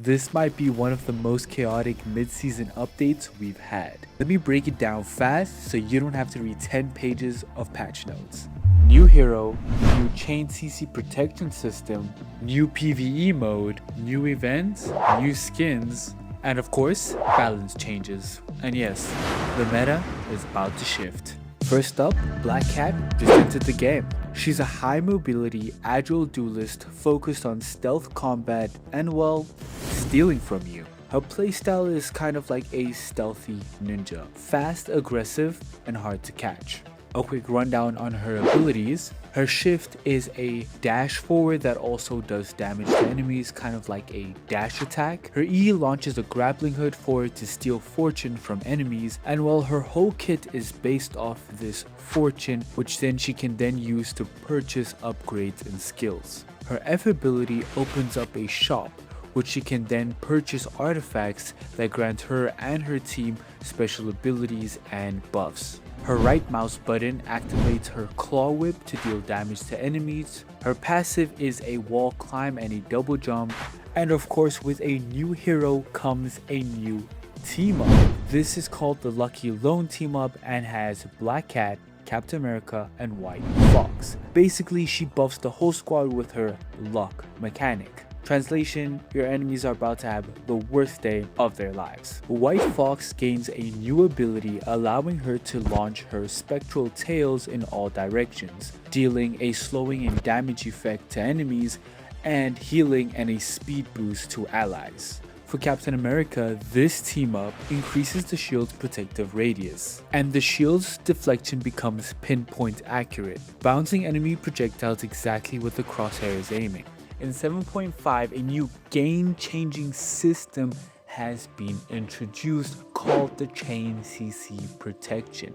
This might be one of the most chaotic mid-season updates we've had. Let me break it down fast so you don't have to read 10 pages of patch notes. New hero, new chain CC protection system, new PvE mode, new events, new skins, and of course, balance changes. And yes, the meta is about to shift. First up, Black Cat just entered the game. She's a high mobility, agile duelist focused on stealth combat and, well, stealing from you. Her playstyle is kind of like a stealthy ninja, fast, aggressive, and hard to catch. A quick rundown on her abilities. Her shift is a dash forward that also does damage to enemies, kind of like a dash attack. Her E launches a grappling hook forward to steal fortune from enemies, and while her whole kit is based off this fortune, which then she can then use to purchase upgrades and skills. Her F ability opens up a shop, which she can then purchase artifacts that grant her and her team special abilities and buffs. Her right mouse button activates her claw whip to deal damage to enemies. Her passive is a wall climb and a double jump. And of course, with a new hero comes a new team up. This is called the Lucky Lone team up and has Black Cat, Captain America, and White Fox. Basically, she buffs the whole squad with her luck mechanic. Translation, your enemies are about to have the worst day of their lives. White Fox gains a new ability allowing her to launch her spectral tails in all directions, dealing a slowing and damage effect to enemies and healing and a speed boost to allies. For Captain America, this team up increases the shield's protective radius, and the shield's deflection becomes pinpoint accurate, bouncing enemy projectiles exactly where the crosshair is aiming. In 7.5, a new game-changing system has been introduced called the Chain CC Protection.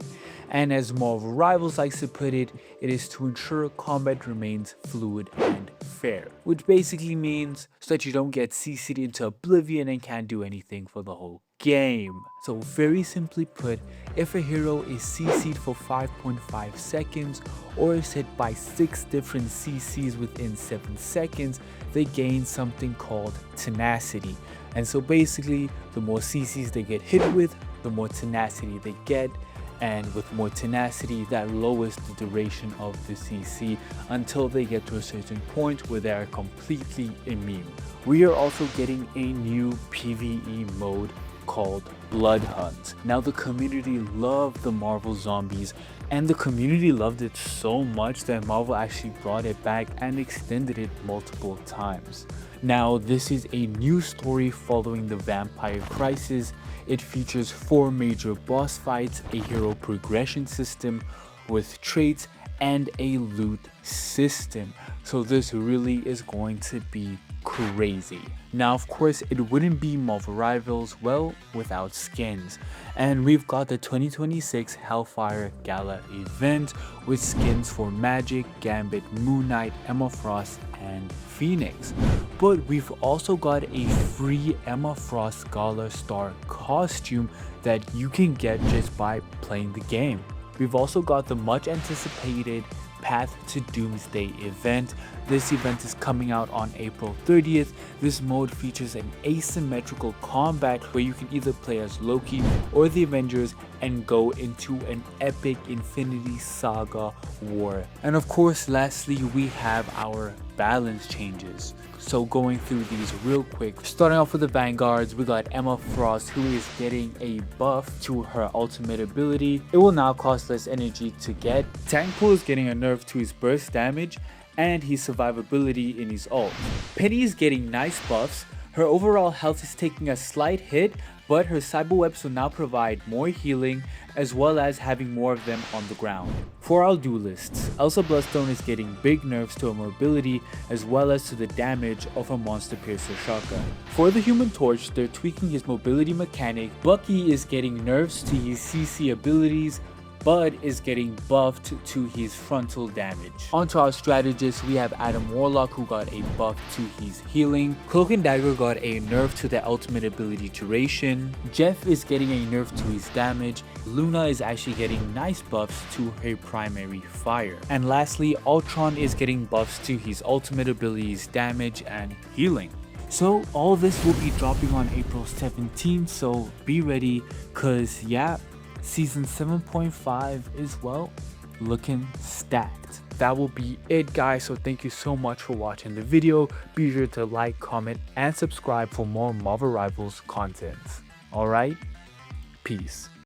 And as Marvel Rivals likes to put it, it is to ensure combat remains fluid and fair. Which basically means so that you don't get CC'd into oblivion and can't do anything for the whole game. So very simply put, if a hero is CC'd for 5.5 seconds or is hit by 6 different CCs within 7 seconds, they gain something called tenacity. And so basically, the more CCs they get hit with, the more tenacity they get, and with more tenacity, that lowers the duration of the CC until they get to a certain point where they are completely immune. We are also getting a new PvE mode called Blood Hunt. Now the community loved the Marvel Zombies, and the community loved it so much that Marvel actually brought it back and extended it multiple times. Now this is a new story following the Vampire Crisis. It features 4 major boss fights, a hero progression system with traits, and a loot system. So this really is going to be crazy. Now of course it wouldn't be Marvel Rivals, well, without skins, and we've got the 2026 Hellfire Gala event with skins for Magic, Gambit, Moon Knight, Emma Frost, and Phoenix. But we've also got a free Emma Frost Gala Star costume that you can get just by playing the game. We've also got the much anticipated Path to Doomsday event. This event is coming out on April 30th. This mode features an asymmetrical combat where you can either play as Loki or the Avengers and go into an epic Infinity Saga war. And of course, lastly, we have our balance changes. So going through these real quick, starting off with the Vanguards, we got Emma Frost, who is getting a buff to her ultimate ability. It will now cost less energy to get. Tankpool is getting a nerf to his burst damage and his survivability in his ult. Penny is getting nice buffs. Her overall health is taking a slight hit, but her cyberwebs will now provide more healing as well as having more of them on the ground. For our duelists, Elsa Bloodstone is getting big nerfs to her mobility as well as to the damage of her Monster Piercer shotgun. For the Human Torch, they're tweaking his mobility mechanic. Bucky is getting nerfs to his CC abilities. Bud is getting buffed to his frontal damage. Onto our strategists, we have Adam Warlock, who got a buff to his healing. Cloak and Dagger got a nerf to their ultimate ability duration. Jeff is getting a nerf to his damage. Luna is actually getting nice buffs to her primary fire. And lastly, Ultron is getting buffs to his ultimate abilities damage and healing. So all this will be dropping on April 17th, so be ready, cause yeah, season 7.5 is, well, looking stacked. That will be it, guys, so thank you so much for watching the video. Be sure to like, comment, and subscribe for more Marvel Rivals content. Alright, peace.